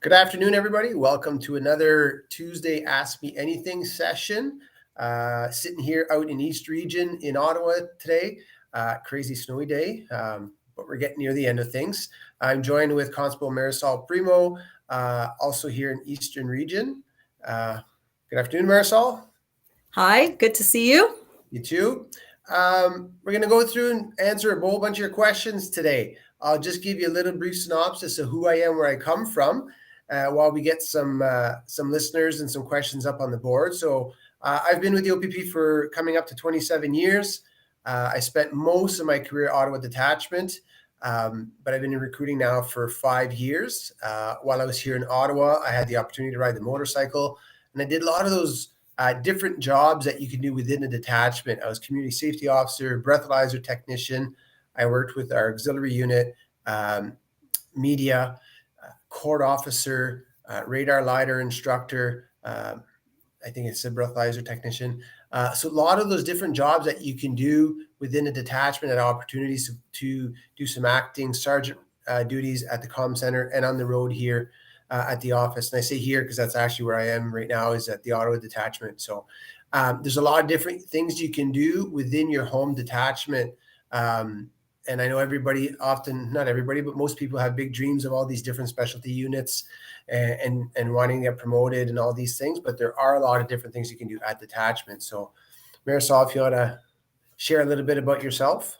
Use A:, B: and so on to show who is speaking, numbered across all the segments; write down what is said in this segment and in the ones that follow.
A: Good afternoon, everybody. Welcome to another Tuesday Ask Me Anything session. Sitting here out in East Region in Ottawa today. Crazy snowy day, but we're getting near the end of things. I'm joined with Constable Marisol Primo, also here in Eastern Region. Good afternoon, Marisol.
B: Hi, good to see you.
A: You too. We're going to go through and answer a whole bunch of your questions today. I'll just give you a little brief synopsis of who I am, where I come from, while we get some listeners and some questions up on the board. So I've been with the OPP for coming up to 27 years. I spent most of my career at Ottawa Detachment, but I've been in recruiting now for 5 years. While I was here in Ottawa, I had the opportunity to ride the motorcycle, and I did a lot of those different jobs that you can do within a detachment. I was community safety officer, breathalyzer technician. I worked with our auxiliary unit, media, court officer, radar lidar instructor. I think it's a breathalyzer technician. So a lot of those different jobs that you can do within a detachment and opportunities to do some acting sergeant duties at the comm center and on the road here at the office. And I say here because that's actually where I am right now, is at the Ottawa Detachment. So there's a lot of different things you can do within your home detachment. And I know everybody often, not everybody, but most people have big dreams of all these different specialty units and wanting to get promoted and all these things. But there are a lot of different things you can do at detachment. So Marisol, if you want to share a little bit about yourself.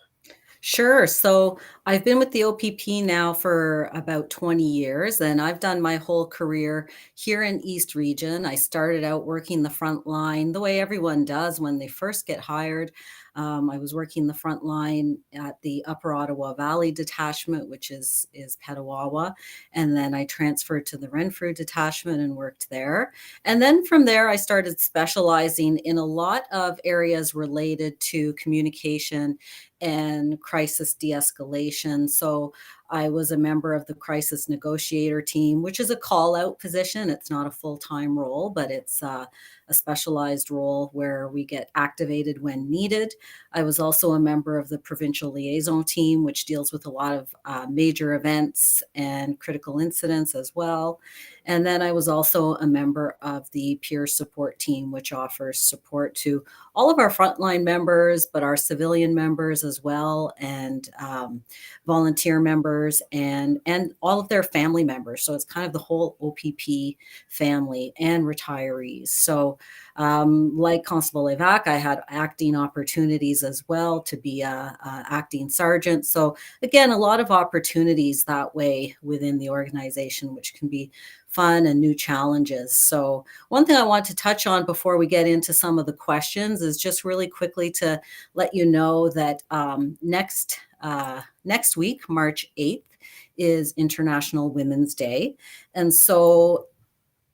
B: Sure. So I've been with the OPP now for about 20 years, and I've done my whole career here in East Region. I started out working the front line the way everyone does when they first get hired. I was working the front line at the Upper Ottawa Valley Detachment, which is Petawawa, and then I transferred to the Renfrew Detachment and worked there. And then from there, I started specializing in a lot of areas related to communication and crisis de-escalation. So I was a member of the crisis negotiator team, which is a call-out position. It's not a full-time role, but it's a specialized role where we get activated when needed. I was also a member of the provincial liaison team, which deals with a lot of major events and critical incidents as well. And then I was also a member of the peer support team, which offers support to all of our frontline members, but our civilian members as well, and volunteer members and all of their family members. So it's kind of the whole OPP family and retirees. So like Constable Levac, I had acting opportunities as well to be a acting sergeant. So again, a lot of opportunities that way within the organization, which can be fun and new challenges. So one thing I want to touch on before we get into some of the questions is just really quickly to let you know that next week, March 8th, is International Women's Day. And so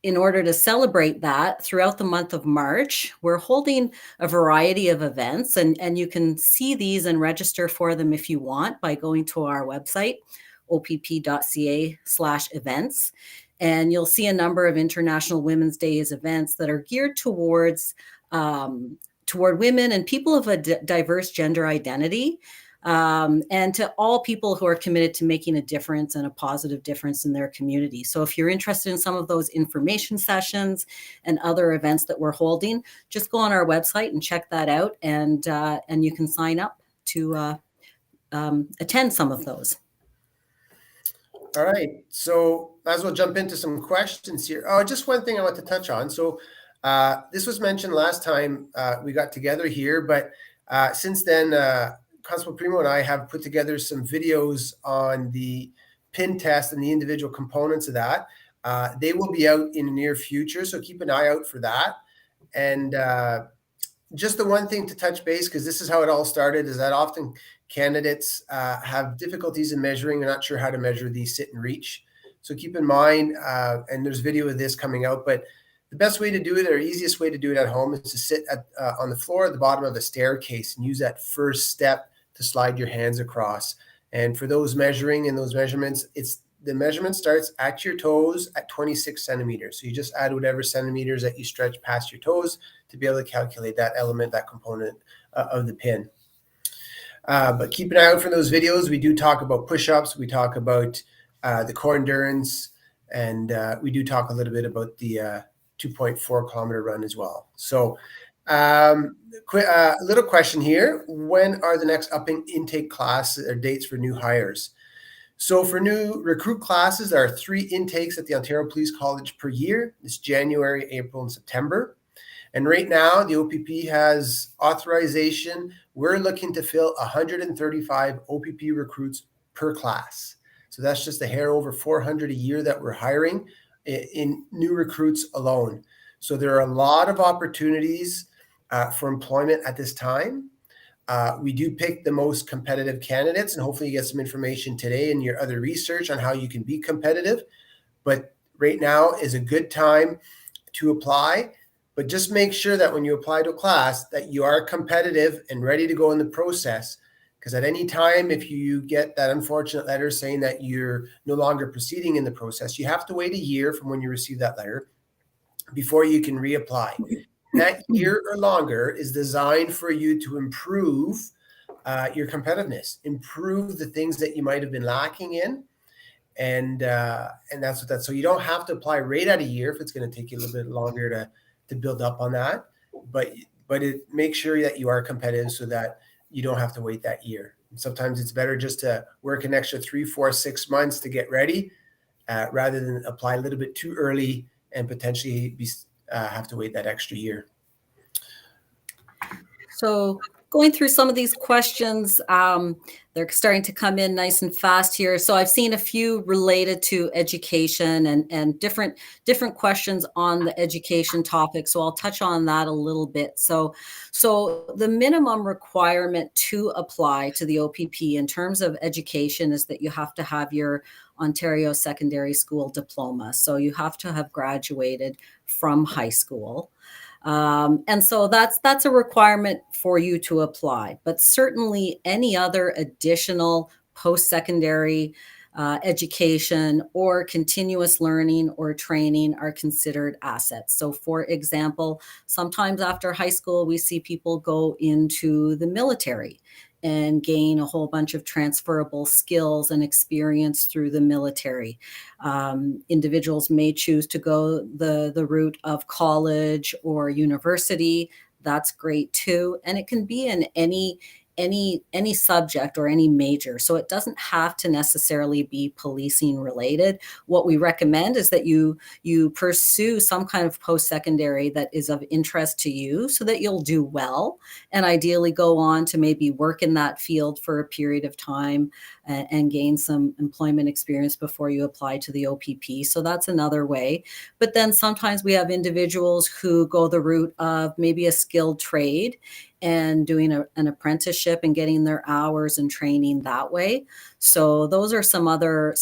B: in order to celebrate that, throughout the month of March, we're holding a variety of events, and you can see these and register for them if you want by going to our website, opp.ca/events. And you'll see a number of International Women's Days events that are geared toward women and people of a diverse gender identity, and to all people who are committed to making a difference and a positive difference in their community. So if you're interested in some of those information sessions and other events that we're holding, just go on our website and check that out, and you can sign up to attend some of those.
A: All right, so might as well jump into some questions here. Oh, just one thing I want to touch on. So this was mentioned last time we got together here, but since then, Constable Primo and I have put together some videos on the PIN test and the individual components of that. They will be out in the near future, so keep an eye out for that. And just the one thing to touch base, because this is how it all started, is that often candidates have difficulties in measuring. They're not sure how to measure the sit and reach. So keep in mind, and there's video of this coming out, but the best way to do it, or easiest way to do it at home, is to sit on the floor at the bottom of a staircase and use that first step to slide your hands across. And for those measuring and those measurements, the measurement starts at your toes at 26 centimeters. So you just add whatever centimeters that you stretch past your toes to be able to calculate that element, that component of the pin. But keep an eye out for those videos. We do talk about push-ups. We talk about the core endurance, And we do talk a little bit about the 2.4 kilometer run as well. So a little question here. When are the next upping intake classes or dates for new hires? So for new recruit classes, there are 3 intakes at the Ontario Police College per year. It's January, April, and September. And right now, the OPP has authorization. We're looking to fill 135 OPP recruits per class. So that's just a hair over 400 a year that we're hiring in new recruits alone. So there are a lot of opportunities for employment at this time. We do pick the most competitive candidates, and hopefully you get some information today in your other research on how you can be competitive. But right now is a good time to apply. But just make sure that when you apply to a class that you are competitive and ready to go in the process. Because at any time, if you get that unfortunate letter saying that you're no longer proceeding in the process, you have to wait a year from when you receive that letter before you can reapply. That year or longer is designed for you to improve your competitiveness, improve the things that you might have been lacking in, and that's what that. So you don't have to apply right at a year if it's going to take you a little bit longer to build up on that, but it makes sure that you are competitive so that you don't have to wait that year. And sometimes it's better just to work an extra 3, 4, 6 months to get ready, rather than apply a little bit too early and potentially have to wait that extra year.
B: So going through some of these questions, they're starting to come in nice and fast here. So I've seen a few related to education and different questions on the education topic. So I'll touch on that a little bit. So the minimum requirement to apply to the OPP in terms of education is that you have to have your Ontario Secondary School diploma. So you have to have graduated from high school. And so that's a requirement for you to apply. But certainly any other additional post-secondary education or continuous learning or training are considered assets. So for example, sometimes after high school, we see people go into the military and gain a whole bunch of transferable skills and experience through the military. Individuals may choose to go the route of college or university. That's great too. And it can be in any subject or any major. So it doesn't have to necessarily be policing related. What we recommend is that you pursue some kind of post-secondary that is of interest to you so that you'll do well and ideally go on to maybe work in that field for a period of time and gain some employment experience before you apply to the OPP. So that's another way. But then sometimes we have individuals who go the route of maybe a skilled trade and doing an apprenticeship and getting their hours and training that way. So those are some other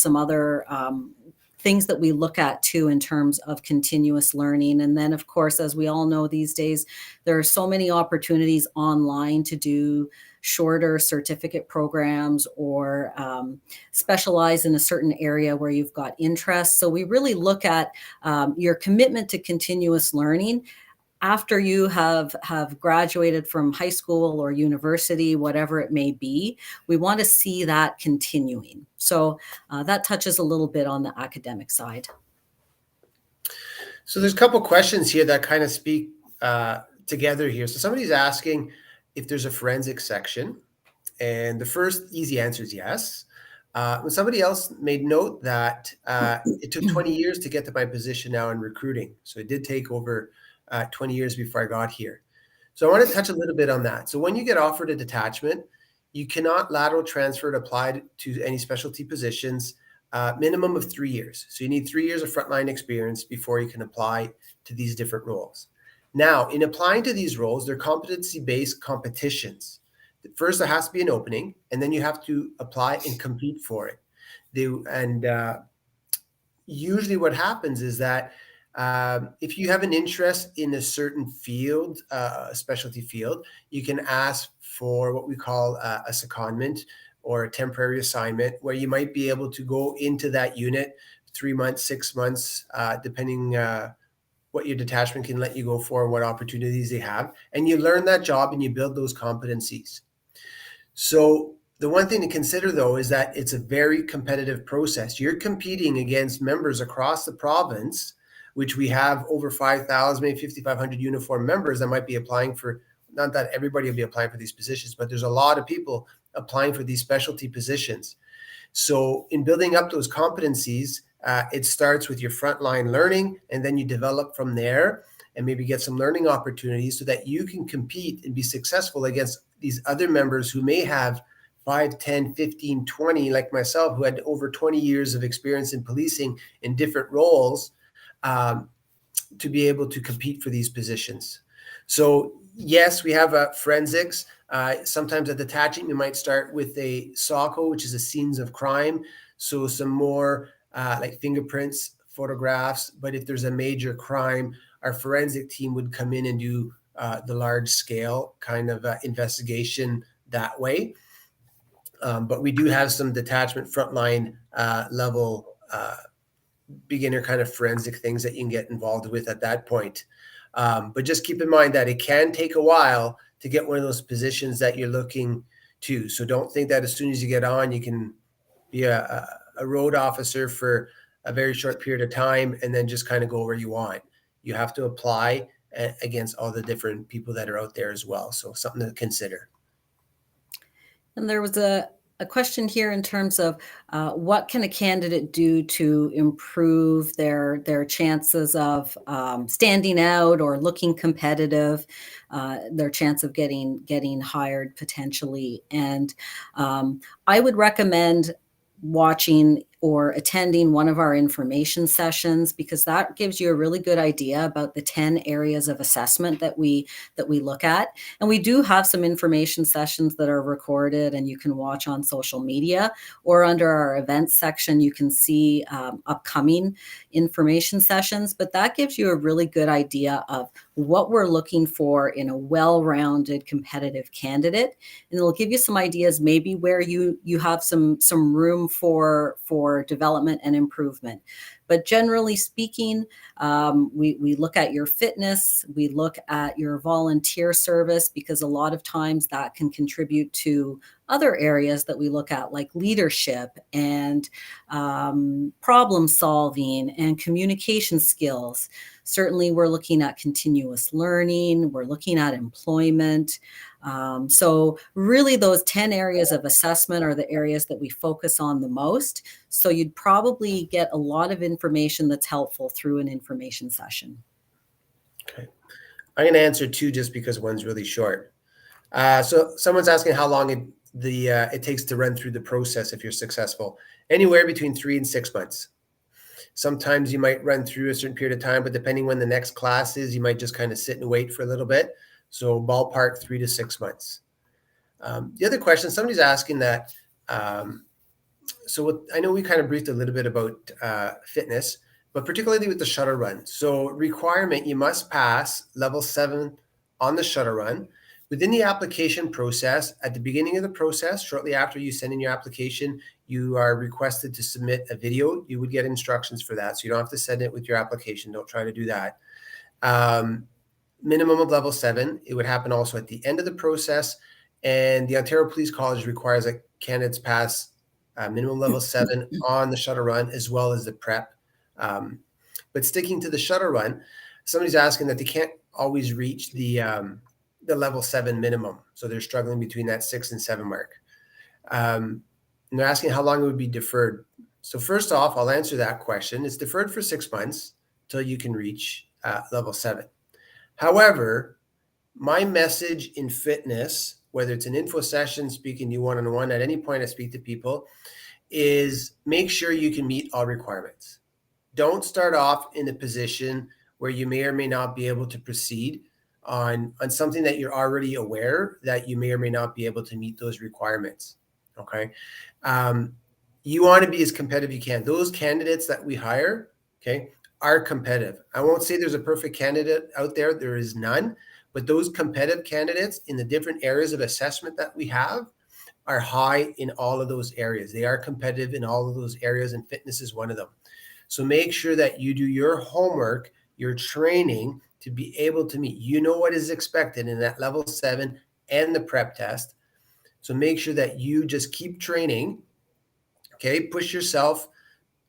B: things that we look at too in terms of continuous learning. And then, of course, as we all know these days, there are so many opportunities online to do shorter certificate programs or specialize in a certain area where you've got interest. So we really look at your commitment to continuous learning after you have graduated from high school or university, whatever it may be. We want to see that continuing. So that touches a little bit on the academic side.
A: So there's a couple questions here that kind of speak together here. So somebody's asking if there's a forensic section, and the first easy answer is yes. Somebody else made note that it took 20 years to get to my position now in recruiting. So it did take over 20 years before I got here. So I want to touch a little bit on that. So when you get offered a detachment, you cannot lateral transfer to apply to any specialty positions, minimum of 3 years. So you need 3 years of frontline experience before you can apply to these different roles. Now, in applying to these roles, they're competency-based competitions. First, there has to be an opening, and then you have to apply and compete for it. Usually what happens is that if you have an interest in a certain field, a specialty field, you can ask for what we call a secondment or a temporary assignment, where you might be able to go into that unit 3 months, 6 months, depending what your detachment can let you go for, what opportunities they have. And you learn that job and you build those competencies. So The one thing to consider, though, is that it's a very competitive process. You're competing against members across the province, which we have over 5,000, maybe 5,500 uniform members that might be applying for, not that everybody will be applying for these positions, but there's a lot of people applying for these specialty positions. So in building up those competencies, it starts with your frontline learning, and then you develop from there and maybe get some learning opportunities so that you can compete and be successful against these other members who may have 5, 10, 15, 20, like myself, who had over 20 years of experience in policing in different roles, um, to be able to compete for these positions. So yes, we have forensics. Sometimes at detaching, we might start with a SOCO, which is a scenes of crime. So some more like fingerprints, photographs. But if there's a major crime, our forensic team would come in and do the large scale kind of investigation that way. But we do have some detachment frontline level beginner kind of forensic things that you can get involved with at that point. But just keep in mind that it can take a while to get one of those positions that you're looking to. So don't think that as soon as you get on, you can be a road officer for a very short period of time and then just kind of go where you want. You have to apply against all the different people that are out there as well. So something to consider.
B: And there was a question here in terms of what can a candidate do to improve their chances of standing out or looking competitive, their chance of getting hired potentially. And I would recommend watching or attending one of our information sessions, because that gives you a really good idea about the 10 areas of assessment that we look at. And we do have some information sessions that are recorded and you can watch on social media, or under our events section you can see upcoming information sessions. But that gives you a really good idea of what we're looking for in a well-rounded competitive candidate, and it'll give you some ideas maybe where you have some room for development and improvement. But generally speaking, we look at your fitness, we look at your volunteer service, because a lot of times that can contribute to other areas that we look at, like leadership and problem solving and communication skills. Certainly, we're looking at continuous learning, we're looking at employment. So really those 10 areas of assessment are the areas that we focus on the most. So you'd probably get a lot of information that's helpful through an information session.
A: Okay. I'm going to answer two just because one's really short. So someone's asking how long it takes to run through the process if you're successful. Anywhere between 3 and 6 months. Sometimes you might run through a certain period of time, but depending when the next class is, you might just kind of sit and wait for a little bit. So ballpark 3 to 6 months. The other question, somebody's asking that, I know we kind of briefed a little bit about fitness, but particularly with the shuttle run. So requirement, you must pass level 7 on the shuttle run. Within the application process, at the beginning of the process, shortly after you send in your application, you are requested to submit a video. You would get instructions for that, so you don't have to send it with your application. Don't try to do that. Minimum of level 7. It would happen also at the end of the process, and the Ontario Police College requires that candidates pass minimum level 7 on the shuttle run as well as the prep. But sticking to the shuttle run, somebody's asking that they can't always reach the level 7 minimum. So they're struggling between that 6 and 7 mark. And they're asking how long it would be deferred. So first off, I'll answer that question. It's deferred for 6 months till you can reach level 7. However, my message in fitness, whether it's an info session, speaking to you one-on-one, at any point I speak to people, is make sure you can meet all requirements. Don't start off in a position where you may or may not be able to proceed on something that you're already aware that you may or may not be able to meet those requirements. Okay. You want to be as competitive as you can. Those candidates that we hire, okay, are competitive. I won't say there's a perfect candidate out there. There is none. But those competitive candidates in the different areas of assessment that we have are high in all of those areas. They are competitive in all of those areas, and fitness is one of them. So make sure that you do your homework, your training to be able to meet. You know what is expected in that level 7 and the prep test. So make sure that you just keep training. Okay, push yourself,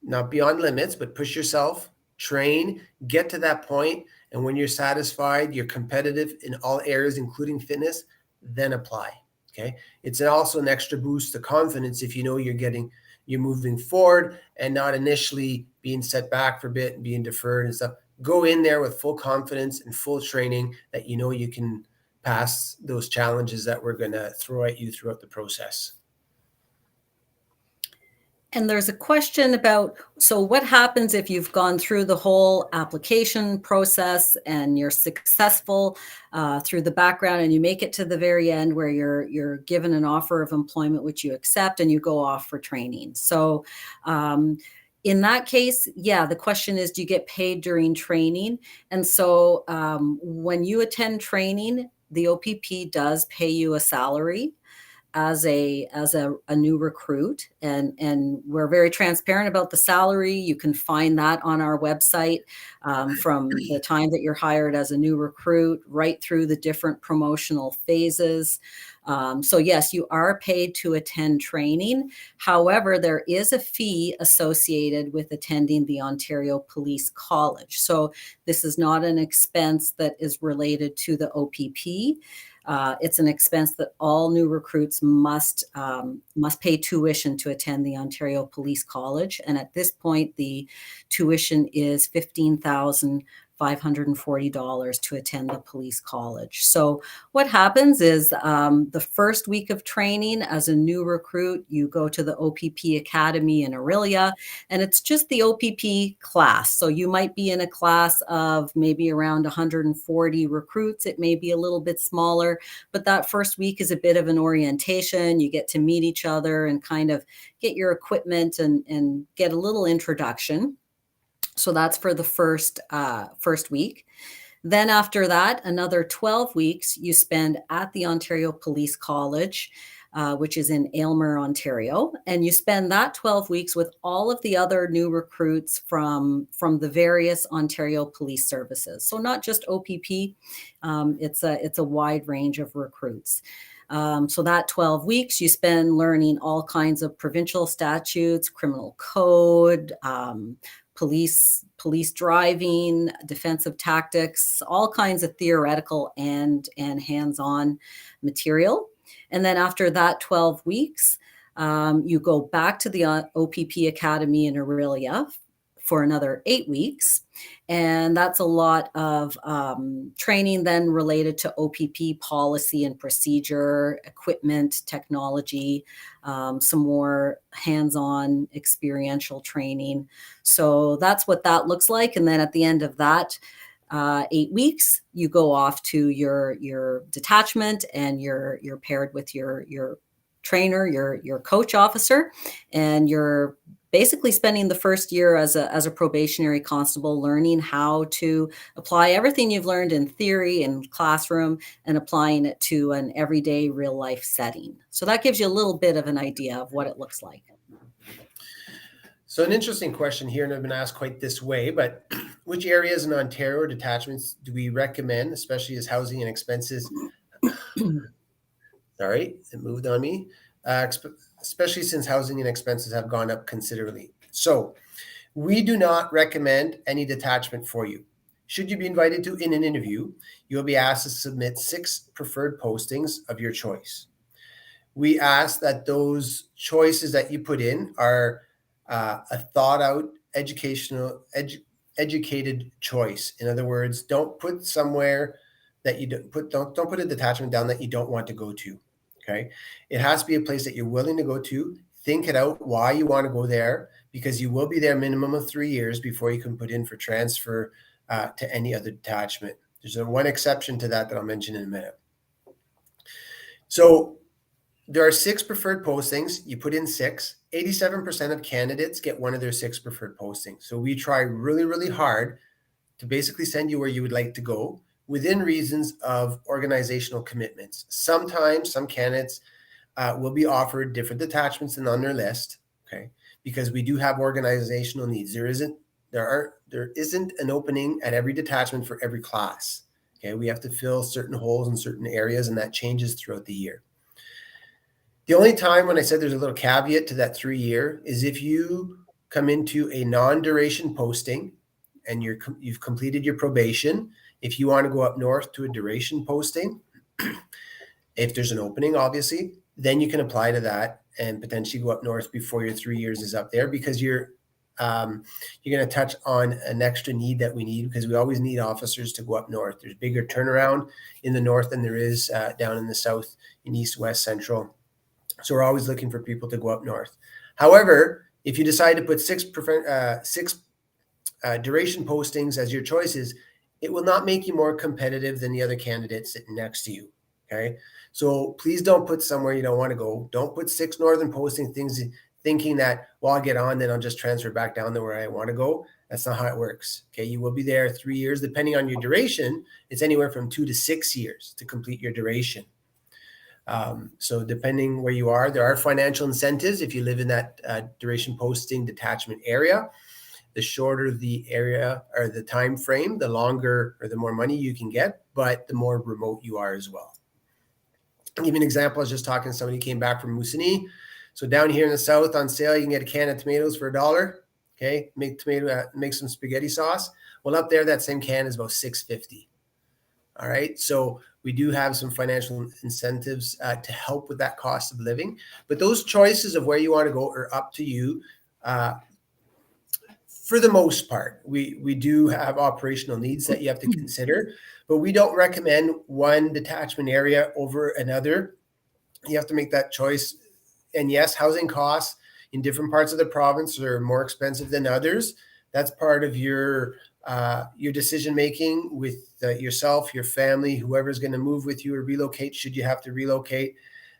A: not beyond limits, but push yourself, train, get to that point, and when you're satisfied, you're competitive in all areas, including fitness, then apply. Okay, it's also an extra boost to confidence if you know you're moving forward and not initially being set back for a bit and being deferred and stuff. Go in there with full confidence and full training that you know you can pass those challenges that we're going to throw at you throughout the process.
B: And there's a question about, so what happens if you've gone through the whole application process and you're successful through the background and you make it to the very end where you're given an offer of employment which you accept and you go off for training. So in that case, yeah, the question is, do you get paid during training? And so when you attend training, the OPP does pay you a salary as a new recruit, and we're very transparent about the salary. You can find that on our website from the time that you're hired as a new recruit right through the different promotional phases. So yes, you are paid to attend training. However, there is a fee associated with attending the Ontario Police College. So this is not an expense that is related to the OPP. It's an expense that all new recruits must pay tuition to attend the Ontario Police College. And at this point, the tuition is $15,540 to attend the police college. So what happens is the first week of training as a new recruit, you go to the OPP Academy in Orillia, and it's just the OPP class. So you might be in a class of maybe around 140 recruits. It may be a little bit smaller, but that first week is a bit of an orientation. You get to meet each other and kind of get your equipment and get a little introduction. So that's for the first week. Then after that, another 12 weeks you spend at the Ontario Police College, which is in Aylmer, Ontario. And you spend that 12 weeks with all of the other new recruits from the various Ontario police services. So not just OPP, it's a wide range of recruits. So that 12 weeks you spend learning all kinds of provincial statutes, criminal code, police driving, defensive tactics, all kinds of theoretical and hands-on material. And then after that 12 weeks, you go back to the OPP Academy in Orillia for another 8 weeks. And that's a lot of training then related to OPP policy and procedure, equipment, technology, some more hands-on experiential training. So that's what that looks like. And then at the end of that 8 weeks, you go off to your detachment, and you're paired with your trainer, your coach officer, and you're basically spending the first year as a probationary constable, learning how to apply everything you've learned in theory and classroom and applying it to an everyday real life setting. So that gives you a little bit of an idea of what it looks like.
A: So an interesting question here, and I've been asked quite this way, but which areas in Ontario or detachments do we recommend, especially as housing and expenses? Sorry, it moved on me. Especially since housing and expenses have gone up considerably. So we do not recommend any detachment for you. Should you be invited to in an interview, you'll be asked to submit 6 preferred postings of your choice. We ask that those choices that you put in are a thought out, educated choice. In other words, don't put somewhere that you don't put a detachment down that you don't want to go to. Okay, it has to be a place that you're willing to go to. Think it out why you want to go there, because you will be there a minimum of 3 years before you can put in for transfer to any other detachment. There's one exception to that I'll mention in a minute. So there are 6 preferred postings. You put in 6. 87% of candidates get one of their 6 preferred postings. So we try really, really hard to basically send you where you would like to go within reasons of organizational commitments. Sometimes some candidates will be offered different detachments than on their list, okay? Because we do have organizational needs. There isn't an opening at every detachment for every class. Okay, we have to fill certain holes in certain areas, and that changes throughout the year. The only time when I said there's a little caveat to that 3 year is if you come into a non-duration posting and you've completed your probation. If you want to go up north to a duration posting, if there's an opening, obviously, then you can apply to that and potentially go up north before your 3 years is up there, because you're going to touch on an extra need that we need, because we always need officers to go up north. There's bigger turnaround in the north than there is down in the south, in east, west, central. So we're always looking for people to go up north. However, if you decide to put six duration postings as your choices, it will not make you more competitive than the other candidates sitting next to you. Okay. So please don't put somewhere you don't want to go. Don't put 6 northern posting things thinking that, well, I'll get on, then I'll just transfer back down to where I want to go. That's not how it works. Okay. You will be there 3 years, depending on your duration. It's anywhere from 2 to 6 years to complete your duration. So depending where you are, there are financial incentives if you live in that duration posting detachment area. The shorter the area or the time frame, the longer or the more money you can get, but the more remote you are as well. I'll give you an example. I was just talking to somebody who came back from Moosonee. So down here in the south on sale, you can get a can of tomatoes for $1. Okay, make some spaghetti sauce. Well, up there, that same can is about $6.50. All right, so we do have some financial incentives to help with that cost of living, but those choices of where you want to go are up to you. For the most part, we do have operational needs that you have to consider, but we don't recommend one detachment area over another. You have to make that choice. And yes, housing costs in different parts of the province are more expensive than others. That's part of your decision making with yourself, your family, whoever's going to move with you or relocate, should you have to relocate,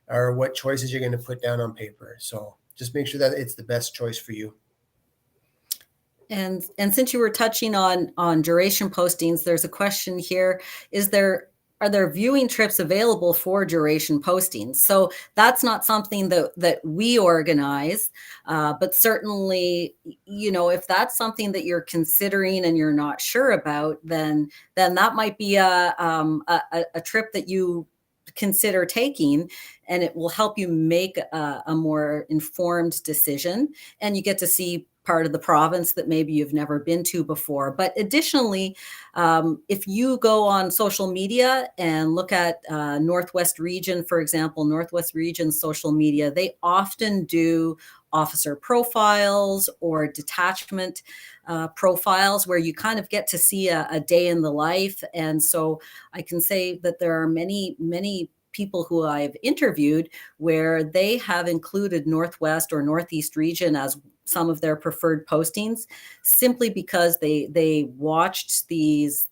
A: or what choices you're going to put down on paper. So just make sure that it's the best choice for you.
B: And since you were touching on duration postings, there's a question here: are there viewing trips available for duration postings? So that's not something that we organize, but certainly, if that's something that you're considering and you're not sure about, then that might be a trip that you consider taking, and it will help you make a more informed decision, and you get to see part of the province that maybe you've never been to before. But additionally, if you go on social media and look at Northwest Region, for example, Northwest Region's social media, they often do officer profiles or detachment profiles where you kind of get to see a day in the life. And so I can say that there are many people who I've interviewed where they have included Northwest or Northeast Region as some of their preferred postings, simply because they watched these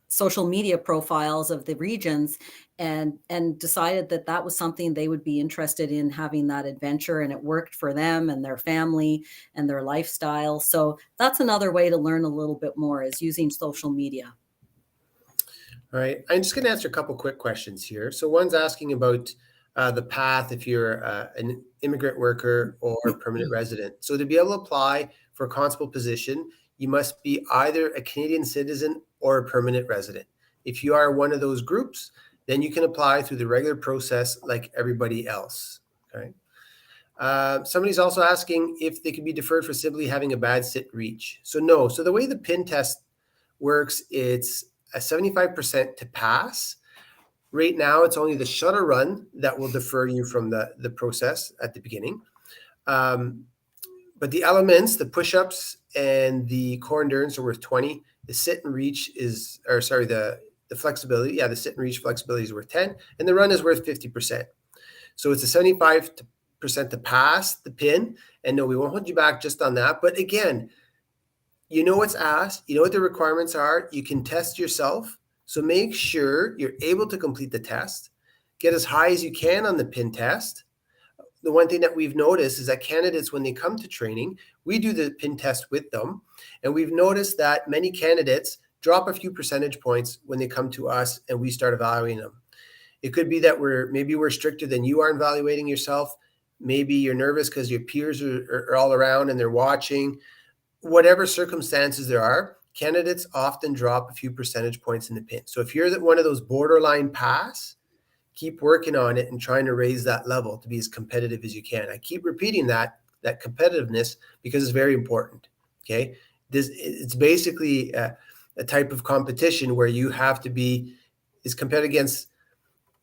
B: social media profiles of the regions and decided that was something they would be interested in, having that adventure, and it worked for them and their family and their lifestyle. So that's another way to learn a little bit more, is using social media.
A: All right, I'm just going to answer a couple quick questions here. So one's asking about the path if you're an immigrant worker or permanent resident. So to be able to apply for a constable position, you must be either a Canadian citizen or a permanent resident. If you are one of those groups, then you can apply through the regular process like everybody else. Okay. Somebody's also asking if they can be deferred for simply having a bad sit reach. So no. So the way the PIN test works, it's a 75% to pass. Right now, it's only the shuttle run that will defer you from the process at the beginning. But the elements, the push-ups and the core endurance are worth 20. The sit and reach the flexibility. Yeah, the sit and reach flexibility is worth 10. And the run is worth 50%. So it's a 75% to pass the PIN. And no, we won't hold you back just on that. But again, you know what's asked, you know what the requirements are. You can test yourself. So make sure you're able to complete the test. Get as high as you can on the PIN test. The one thing that we've noticed is that candidates, when they come to training, we do the PIN test with them. And we've noticed that many candidates drop a few percentage points when they come to us and we start evaluating them. It could be that we're stricter than you are in evaluating yourself. Maybe you're nervous because your peers are all around and they're watching. Whatever circumstances there are, candidates often drop a few percentage points in the PIN. So if you're one of those borderline pass, keep working on it and trying to raise that level to be as competitive as you can. I keep repeating that competitiveness because it's very important. Okay, it's basically a type of competition where you have to be is competitive against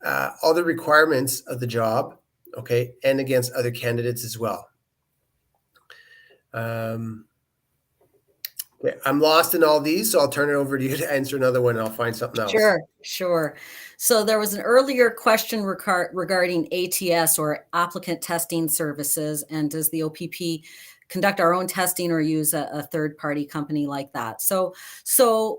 A: all the requirements of the job, okay, and against other candidates as well. Okay, I'm lost in all these, so I'll turn it over to you to answer another one and I'll find something else.
B: Sure. So there was an earlier question regarding ATS, or applicant testing services, and does the OPP conduct our own testing or use a third-party company like that? So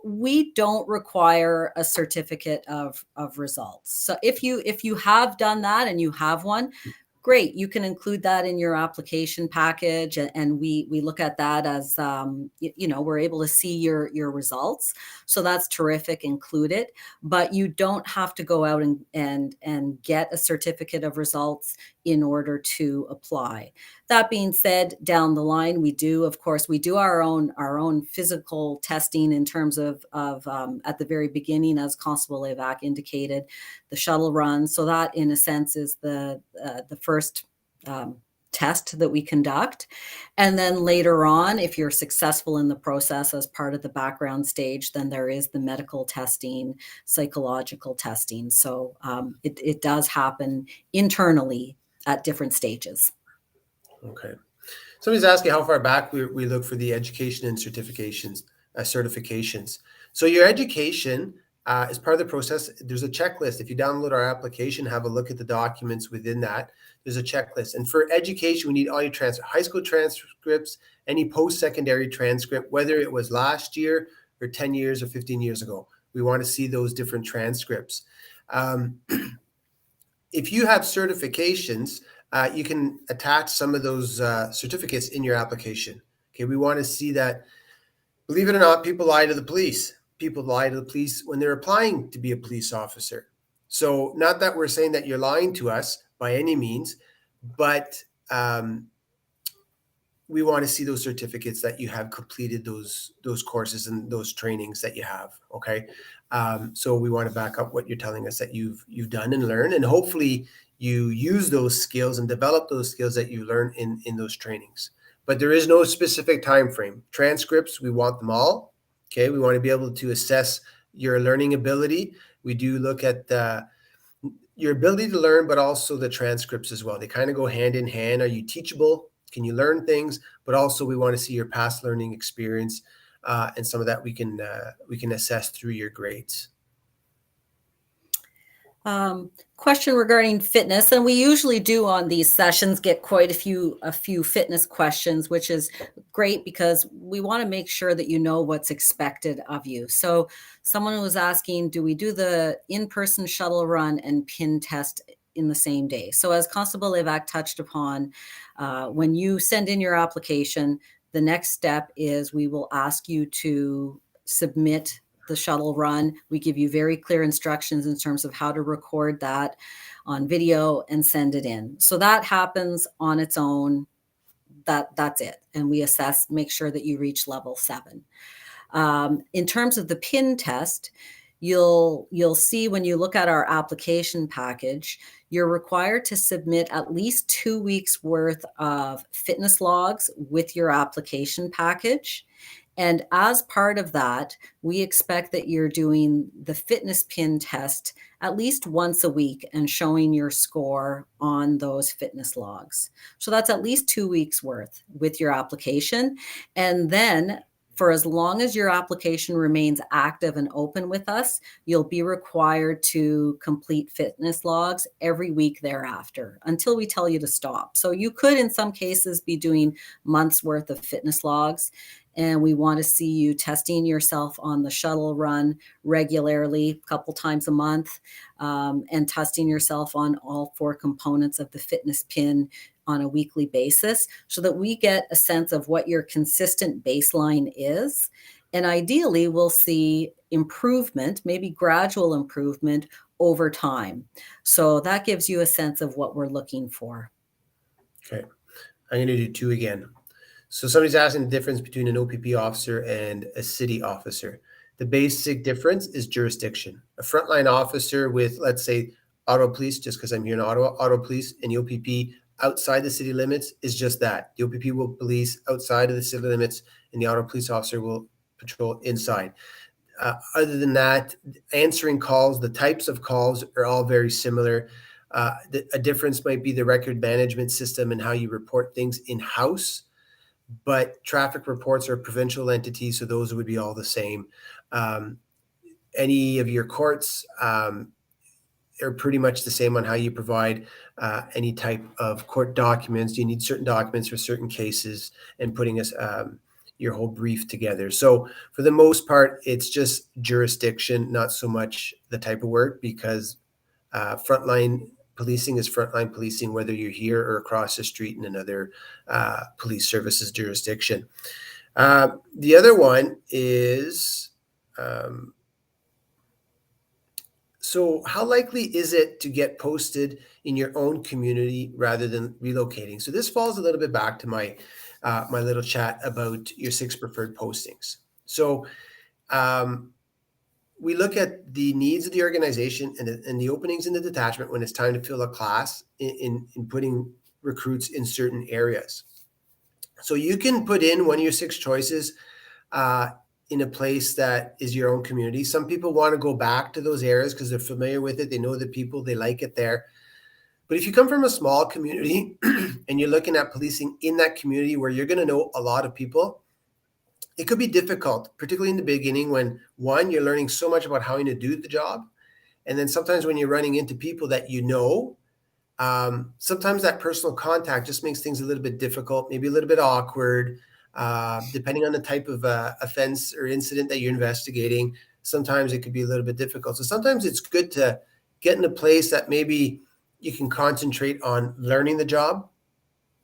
B: we don't require a certificate of results. So if you have done that and you have one, great, you can include that in your application package, and we look at that as we're able to see your results. So that's terrific, include it. But you don't have to go out and get a certificate of results in order to apply. That being said, down the line, we do our own physical testing in terms of at the very beginning, as Constable Levac indicated, the shuttle run. So that, in a sense, is the first test that we conduct. And then later on, if you're successful in the process as part of the background stage, then there is the medical testing, psychological testing. So it does happen internally at different stages.
A: Okay. Somebody's asking how far back we look for the education and certifications. So your education is part of the process. There's a checklist. If you download our application, have a look at the documents within that. There's a checklist. And for education, we need all your high school transcripts, any post-secondary transcript, whether it was last year or 10 years or 15 years ago. We want to see those different transcripts. If you have certifications, you can attach some of those certificates in your application. Okay, we want to see that. Believe it or not, people lie to the police. People lie to the police when they're applying to be a police officer. So not that we're saying that you're lying to us by any means, but we want to see those certificates that you have completed those courses and those trainings that you have. Okay, so we want to back up what you're telling us that you've done and learned, and hopefully you use those skills and develop those skills that you learn in those trainings. But there is no specific time frame. Transcripts, we want them all. Okay, we want to be able to assess your learning ability. We do look at your ability to learn, but also the transcripts as well. They kind of go hand in hand. Are you teachable? Can you learn things? But also we want to see your past learning experience, and some of that we can assess through your grades.
B: Question regarding fitness, and we usually do on these sessions get quite a few fitness questions, which is great because we want to make sure that you know what's expected of you. So someone was asking, do we do the in-person shuttle run and pin test in the same day? So as Constable Levac touched upon, when you send in your application, the next step is we will ask you to submit the shuttle run. We give you very clear instructions in terms of how to record that on video and send it in. So that happens on its own. That's it. And we assess, make sure that you reach level 7. In terms of the PIN test, you'll see when you look at our application package, you're required to submit at least 2 weeks worth of fitness logs with your application package. And as part of that, we expect that you're doing the fitness pin test at least once a week and showing your score on those fitness logs. So that's at least 2 weeks worth with your application. And then for as long as your application remains active and open with us, you'll be required to complete fitness logs every week thereafter until we tell you to stop. So you could, in some cases, be doing months worth of fitness logs. And we want to see you testing yourself on the shuttle run regularly, a couple times a month, and testing yourself on all 4 components of the fitness pin on a weekly basis so that we get a sense of what your consistent baseline is. And ideally, we'll see improvement, maybe gradual improvement over time. So that gives you a sense of what we're looking for.
A: Okay, I'm going to do 2 again. So somebody's asking the difference between an OPP officer and a city officer. The basic difference is jurisdiction. A frontline officer with, let's say, Ottawa Police, just because I'm here in Ottawa, Ottawa Police and the OPP outside the city limits is just that. The OPP will police outside of the city limits, and the Ottawa Police officer will patrol inside. Other than that, answering calls, the types of calls are all very similar. A difference might be the record management system and how you report things in-house, but traffic reports are a provincial entity, so those would be all the same. Any of your courts are pretty much the same on how you provide any type of court documents. You need certain documents for certain cases, and putting your whole brief together. So for the most part, it's just jurisdiction, not so much the type of work, because frontline policing is frontline policing, whether you're here or across the street in another police services jurisdiction. The other one is, so how likely is it to get posted in your own community rather than relocating? So this falls a little bit back to my my little chat about your 6 preferred postings. So we look at the needs of the organization and the openings in the detachment when it's time to fill a class in putting recruits in certain areas. So you can put in one of your 6 choices in a place that is your own community. Some people want to go back to those areas because they're familiar with it. They know the people, they like it there. But if you come from a small community and you're looking at policing in that community where you're going to know a lot of people, it could be difficult, particularly in the beginning when, one, you're learning so much about how to do the job. And then sometimes when you're running into people that you know, sometimes that personal contact just makes things a little bit difficult, maybe a little bit awkward, depending on the type of offense or incident that you're investigating. Sometimes it could be a little bit difficult. So sometimes it's good to get in a place that maybe you can concentrate on learning the job,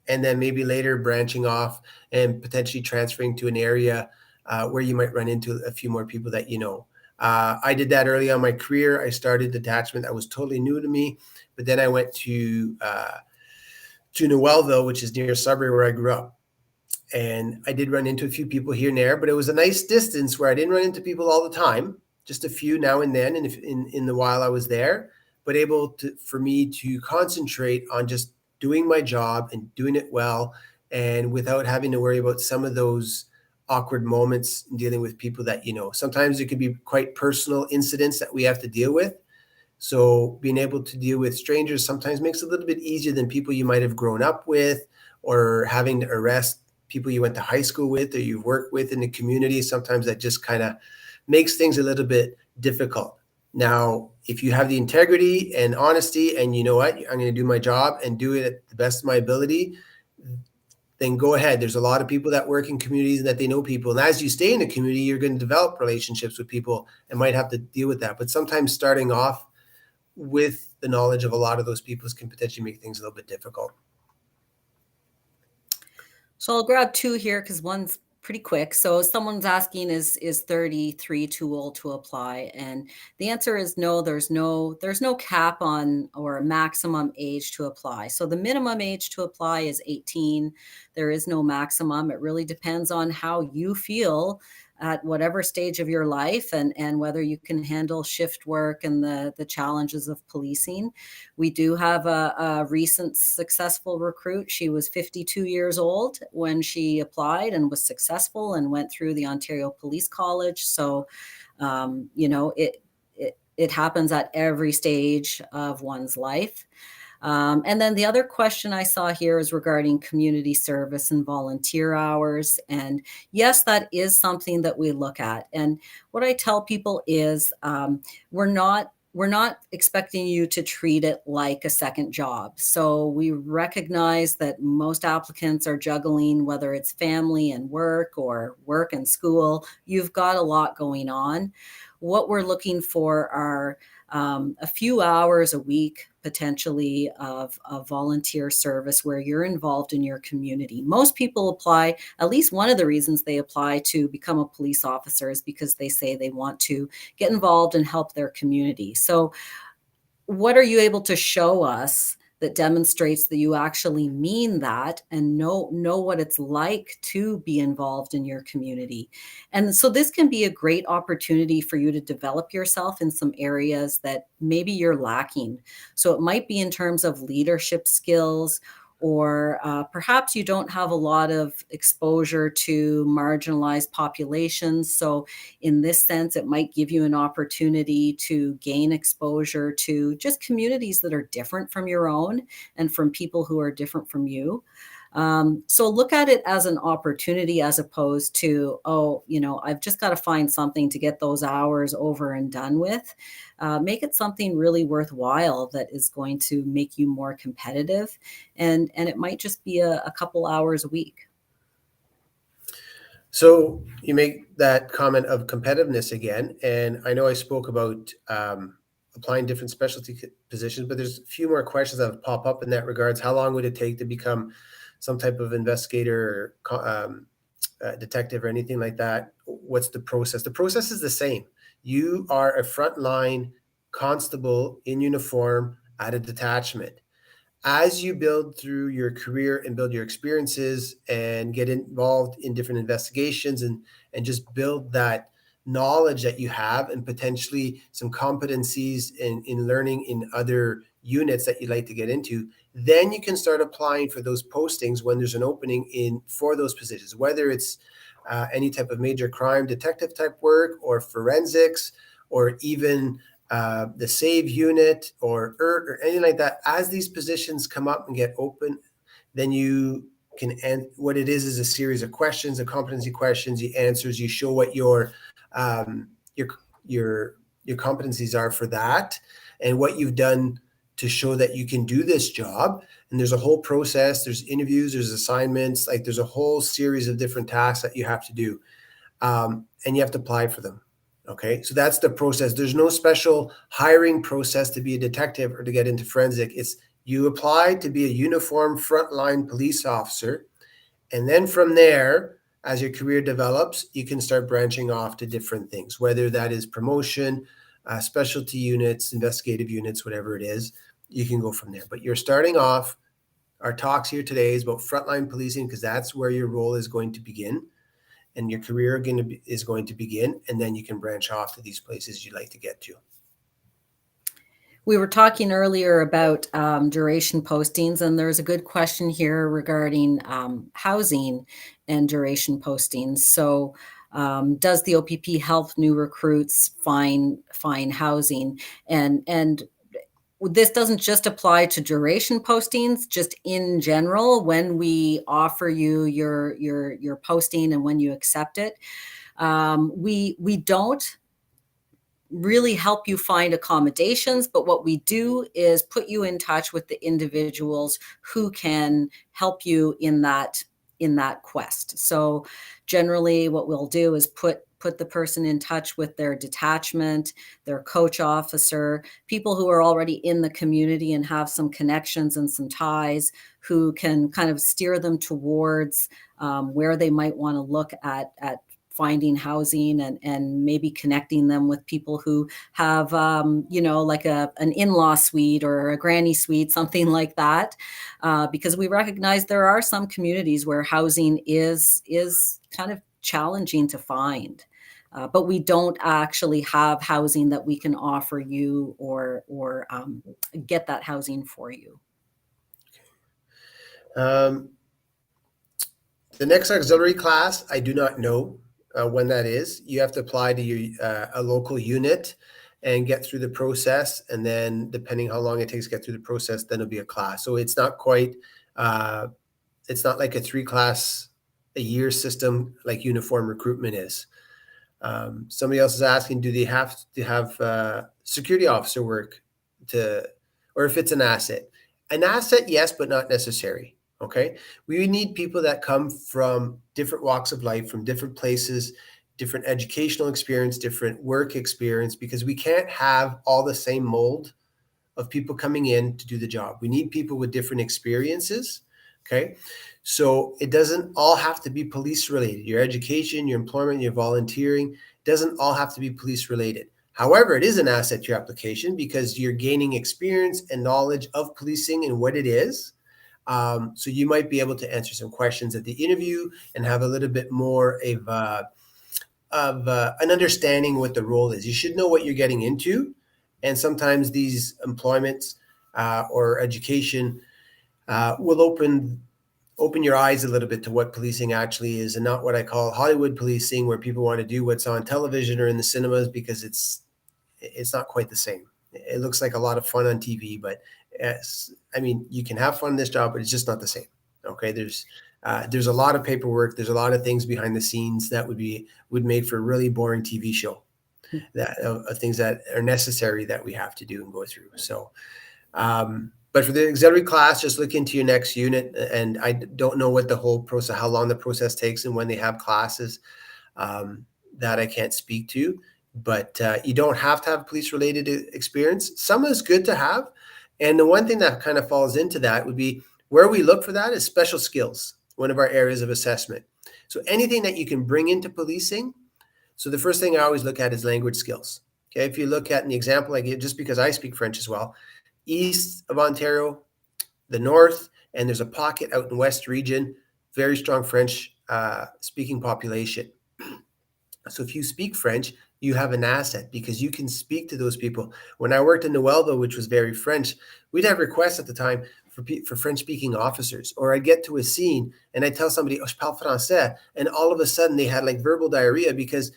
A: and then maybe later branching off and potentially transferring to an area where you might run into a few more people that you know. I did that early on in my career. I started detachment that was totally new to me, but then I went to Noelville, which is near Sudbury where I grew up. And I did run into a few people here and there, but it was a nice distance where I didn't run into people all the time, just a few now and then in the while I was there, but able to, for me to concentrate on just doing my job and doing it well, and without having to worry about some of those awkward moments dealing with people that you know. Sometimes it could be quite personal incidents that we have to deal with. So being able to deal with strangers sometimes makes it a little bit easier than people you might have grown up with, or having to arrest people you went to high school with or you work with in the community. Sometimes that just kind of makes things a little bit difficult. Now, if you have the integrity and honesty and you know what, I'm going to do my job and do it at the best of my ability, then go ahead. There's a lot of people that work in communities that they know people. And as you stay in the community, you're going to develop relationships with people and might have to deal with that. But sometimes starting off with the knowledge of a lot of those people can potentially make things a little bit difficult.
B: So I'll grab 2 here because one's pretty quick. So someone's asking, is 33 too old to apply? And the answer is no. There's no cap on or a maximum age to apply. So the minimum age to apply is 18. There is no maximum. It really depends on how you feel at whatever stage of your life, and whether you can handle shift work and the challenges of policing. We do have a recent successful recruit. She was 52 years old when she applied and was successful and went through the Ontario Police College. So, it happens at every stage of one's life. And then the other question I saw here is regarding community service and volunteer hours. And yes, that is something that we look at. And what I tell people is we're not expecting you to treat it like a second job. So we recognize that most applicants are juggling, whether it's family and work or work and school. You've got a lot going on. What we're looking for are a few hours a week, potentially, of volunteer service where you're involved in your community. Most people apply, at least one of the reasons they apply to become a police officer is because they say they want to get involved and help their community. So what are you able to show us that demonstrates that you actually mean that and know what it's like to be involved in your community. And so this can be a great opportunity for you to develop yourself in some areas that maybe you're lacking. So it might be in terms of leadership skills, or perhaps you don't have a lot of exposure to marginalized populations. So in this sense, it might give you an opportunity to gain exposure to just communities that are different from your own and from people who are different from you. So look at it as an opportunity as opposed to, oh, I've just got to find something to get those hours over and done with. Make it something really worthwhile that is going to make you more competitive. And it might just be a couple hours a week.
A: So you make that comment of competitiveness again, and I know I spoke about applying different specialty positions, but there's a few more questions that have pop up in that regards. How long would it take to become some type of investigator or detective or anything like that? What's the process? The process is the same. You are a frontline constable in uniform at a detachment. As you build through your career and build your experiences and get involved in different investigations and just build that knowledge that you have and potentially some competencies in learning in other units that you'd like to get into, then you can start applying for those postings when there's an opening in for those positions, whether it's any type of major crime detective type work or forensics or even the save unit or ERT or anything like that. As these positions come up and get open, then you can, and what it is a series of questions, a competency questions, you answers, you show what um, your your your competencies are for that and what you've done to show that you can do this job. And there's a whole process, there's interviews, there's assignments, like there's a whole series of different tasks that you have to do. And you have to apply for them. Okay, so that's the process. There's no special hiring process to be a detective or to get into forensic. It's you apply to be a uniformed frontline police officer. And then from there, as your career develops, you can start branching off to different things, whether that is promotion, specialty units, investigative units, whatever it is, you can go from there. But you're starting off, our talks here today is about frontline policing because that's where your role is going to begin and your career is going to begin, and then you can branch off to these places you'd like to get to.
B: We were talking earlier about duration postings, and there's a good question here regarding housing and duration postings. So, does the OPP help new recruits find housing? And this doesn't just apply to duration postings, just in general, when we offer you your posting and when you accept it. We don't really help you find accommodations, but what we do is put you in touch with the individuals who can help you in that quest. So generally what we'll do is put the person in touch with their detachment, their coach officer, people who are already in the community and have some connections and some ties, who can kind of steer them towards where they might want to look at finding housing, and maybe connecting them with people who have, like an in-law suite or a granny suite, something like that. Because we recognize there are some communities where housing is kind of challenging to find. But we don't actually have housing that we can offer you or get that housing for you.
A: The next auxiliary class, I do not know when that is. You have to apply to your a local unit and get through the process, and then depending how long it takes to get through the process, then it'll be a class. So it's not quite. It's not like a 3-class a year system like uniform recruitment is. Somebody else is asking, do they have to have security officer work or if it's an asset? An asset, yes, but not necessary. Okay. We need people that come from different walks of life, from different places, different educational experience, different work experience, because we can't have all the same mold of people coming in to do the job. We need people with different experiences. Okay. So it doesn't all have to be police related. Your education, your employment, your volunteering doesn't all have to be police related. However, it is an asset to your application because you're gaining experience and knowledge of policing and what it is. So you might be able to answer some questions at the interview and have a little bit more of an understanding what the role is. You should know what you're getting into, and sometimes these employments or education will open your eyes a little bit to what policing actually is, and not what I call Hollywood policing, where people want to do what's on television or in the cinemas, because it's not quite the same. It looks like a lot of fun on TV, but I mean, you can have fun in this job, but it's just not the same. Okay, there's a lot of paperwork. There's a lot of things behind the scenes that would make for a really boring TV show. That things that are necessary that we have to do and go through. So, but for the auxiliary class, just look into your next unit. And I don't know what the whole process, how long the process takes, and when they have classes. That I can't speak to. But you don't have to have police-related experience. Some is good to have. And the one thing that kind of falls into that would be where we look for that is special skills, one of our areas of assessment. So anything that you can bring into policing. So the first thing I always look at is language skills. Okay, if you look at the example I gave, just because I speak French as well, east of Ontario, the north, and there's a pocket out in West region, very strong French speaking population. So if you speak French, you have an asset because you can speak to those people. When I worked in Noëlville, which was very French, we'd have requests at the time for French-speaking officers. Or I'd get to a scene and I'd tell somebody, "Oh, je parle français," and all of a sudden they had like verbal diarrhea because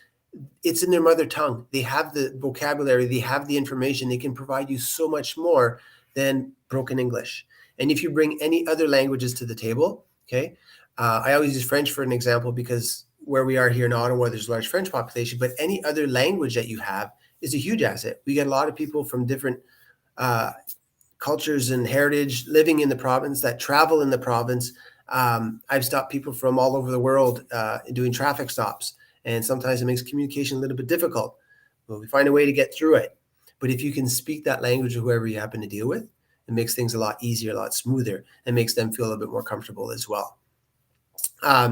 A: it's in their mother tongue. They have the vocabulary, they have the information. They can provide you so much more than broken English. And if you bring any other languages to the table, okay, I always use French for an example because where we are here in Ottawa, there's a large French population, but any other language that you have is a huge asset. We get a lot of people from different cultures and heritage living in the province that travel in the province. I've stopped people from all over the world doing traffic stops, and sometimes it makes communication a little bit difficult. But we find a way to get through it. But if you can speak that language of whoever you happen to deal with, it makes things a lot easier, a lot smoother, and makes them feel a bit more comfortable as well.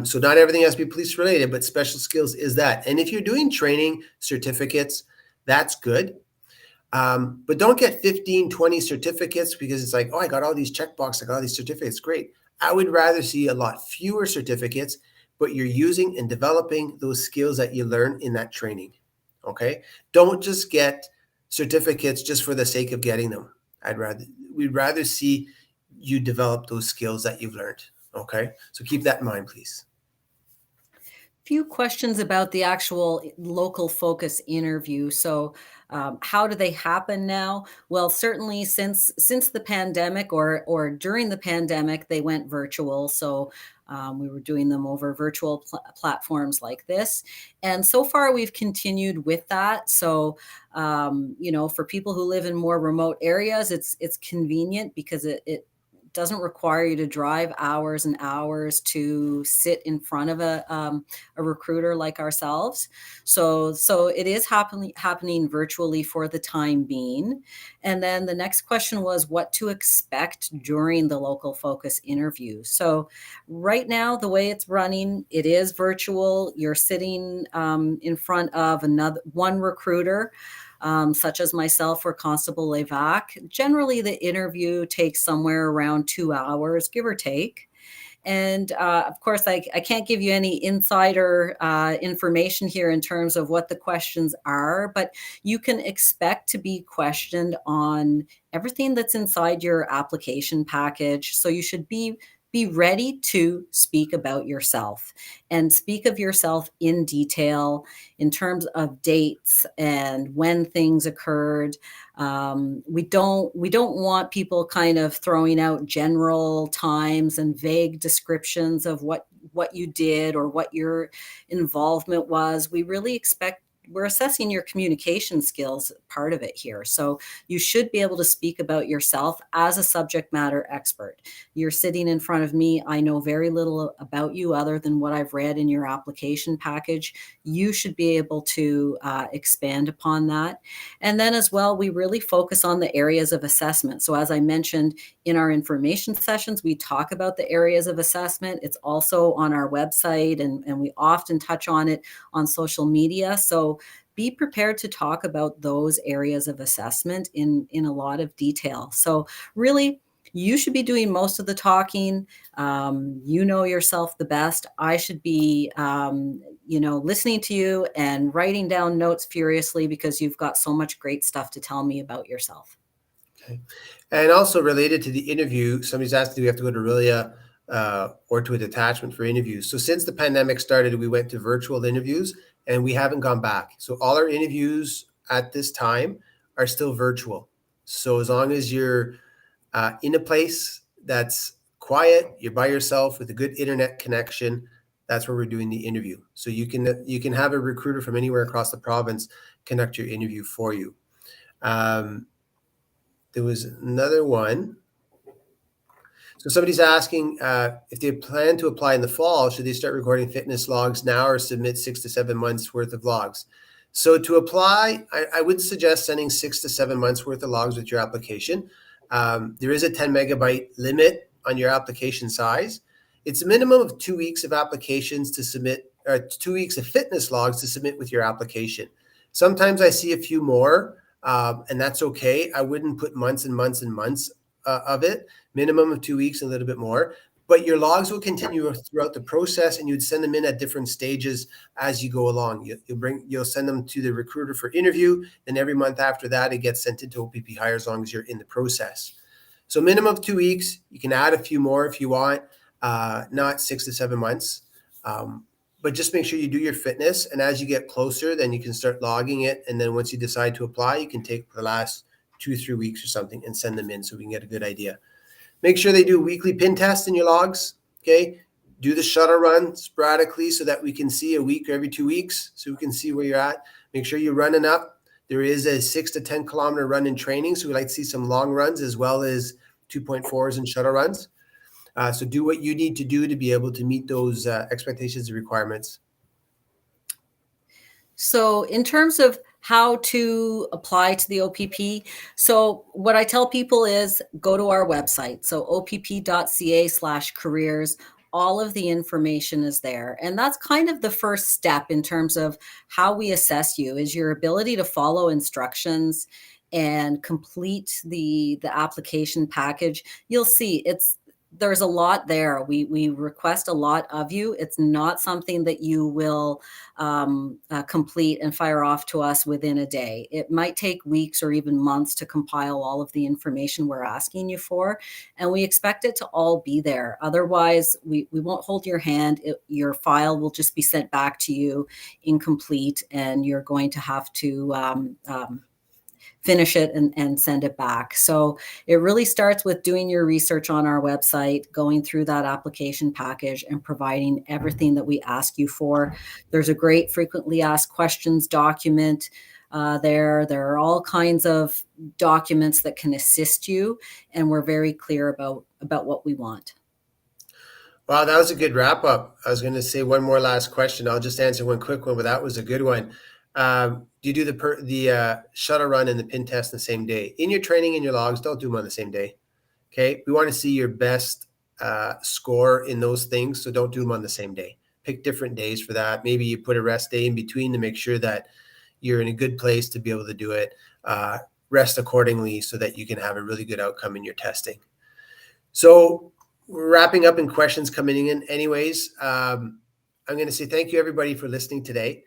A: So not everything has to be police related, but special skills is that. And if you're doing training certificates, that's good. But don't get 15, 20 certificates because it's like, oh, I got all these checkboxes, I got all these certificates. Great. I would rather see a lot fewer certificates, but you're using and developing those skills that you learn in that training. Okay. Don't just get certificates just for the sake of getting them. We'd rather see you develop those skills that you've learned. Okay, so keep that in mind, please.
B: Few questions about the actual local focus interview. So, how do they happen now? Well, certainly since the pandemic or during the pandemic, they went virtual. So we were doing them over virtual platforms like this, and so far we've continued with that. So for people who live in more remote areas, it's convenient because it doesn't require you to drive hours and hours to sit in front of a recruiter like ourselves. So it is happening virtually for the time being. And then the next question was what to expect during the local focus interview. So right now, the way it's running, it is virtual. You're sitting in front of one recruiter. Such as myself or Constable Levac. Generally, the interview takes somewhere around 2 hours, give or take. And of course, I can't give you any insider information here in terms of what the questions are, but you can expect to be questioned on everything that's inside your application package. So you should be ready to speak about yourself and speak of yourself in detail in terms of dates and when things occurred. We don't want people kind of throwing out general times and vague descriptions of what you did or what your involvement was. We really expect we're assessing your communication skills, part of it here. So you should be able to speak about yourself as a subject matter expert. You're sitting in front of me. I know very little about you other than what I've read in your application package. You should be able to expand upon that. And then as well, we really focus on the areas of assessment. So as I mentioned in our information sessions, we talk about the areas of assessment. It's also on our website and we often touch on it on social media. So be prepared to talk about those areas of assessment in a lot of detail. So really, you should be doing most of the talking. You know yourself the best. I should be, listening to you and writing down notes furiously because you've got so much great stuff to tell me about yourself.
A: Okay. And also related to the interview, somebody's asked, do we have to go to RILIA or to a detachment for interviews? So since the pandemic started, we went to virtual interviews and we haven't gone back. So all our interviews at this time are still virtual. So as long as you're in a place that's quiet, you're by yourself with a good internet connection, that's where we're doing the interview. So you can have a recruiter from anywhere across the province conduct your interview for you. There was another one. So somebody's asking if they plan to apply in the fall, should they start recording fitness logs now or submit 6 to 7 months worth of logs? So to apply, I would suggest sending 6 to 7 months worth of logs with your application. There is a 10 megabyte limit on your application size. It's a minimum of 2 weeks of applications to submit, or 2 weeks of fitness logs to submit with your application. Sometimes I see a few more, and that's okay. I wouldn't put months and months and months of it. Minimum of 2 weeks, a little bit more. But your logs will continue throughout the process, and you'd send them in at different stages as you go along. You'll send them to the recruiter for interview, and every month after that, it gets sent into OPP Hire as long as you're in the process. So minimum of 2 weeks. You can add a few more if you want, not 6 to 7 months. But just make sure you do your fitness, and as you get closer, then you can start logging it. And then once you decide to apply, you can take the last 2-3 weeks or something and send them in so we can get a good idea. Make sure they do a weekly pin test in your logs, okay? Do the shuttle run sporadically so that we can see a week or every 2 weeks so we can see where you're at. Make sure you're running up. There is a 6 to 10 kilometer run in training, so we like to see some long runs as well as 2.4s and shuttle runs. So do what you need to do to be able to meet those expectations and requirements.
B: So in terms of how to apply to the OPP, so what I tell people is go to our website. So opp.ca/careers. All of the information is there. And that's kind of the first step in terms of how we assess you, is your ability to follow instructions and complete the application package. You'll see there's a lot there. We request a lot of you. It's not something that you will complete and fire off to us within a day. It might take weeks or even months to compile all of the information we're asking you for, and we expect it to all be there. Otherwise, we won't hold your hand. Your file will just be sent back to you incomplete, and you're going to have to finish it and send it back. So it really starts with doing your research on our website, going through that application package and providing everything that we ask you for. There's a great frequently asked questions document there. There are all kinds of documents that can assist you, and we're very clear about what we want.
A: Wow, that was a good wrap up. I was going to say one more last question. I'll just answer one quick one, but that was a good one. Do you do the shuttle run and the pin test the same day? In your training and your logs, don't do them on the same day. Okay, we want to see your best score in those things, so don't do them on the same day. Pick different days for that. Maybe you put a rest day in between to make sure that you're in a good place to be able to do it. Rest accordingly so that you can have a really good outcome in your testing. So we're wrapping up and questions coming in anyways. I'm going to say thank you everybody for listening today.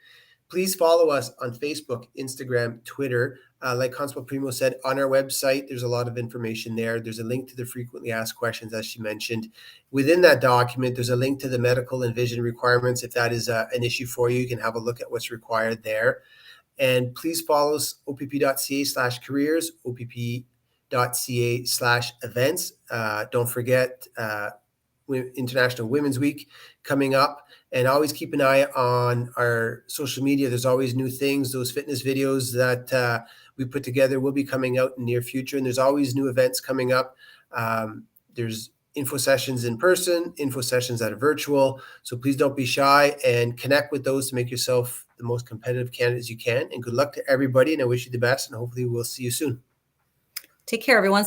A: Please follow us on Facebook, Instagram, Twitter. Like Constable Primo said, on our website, there's a lot of information there. There's a link to the frequently asked questions, as she mentioned. Within that document, there's a link to the medical and vision requirements. If that is an issue for you, you can have a look at what's required there. And please follow us, opp.ca/careers, opp.ca/events. Don't forget International Women's Week coming up, and always keep an eye on our social media. There's always new things. Those fitness videos that we put together will be coming out in the near future, and there's always new events coming up. There's info sessions in person, info sessions that are virtual, so please don't be shy and connect with those to make yourself the most competitive candidates you can. And good luck to everybody, and I wish you the best, and hopefully we'll see you soon.
B: Take care, everyone.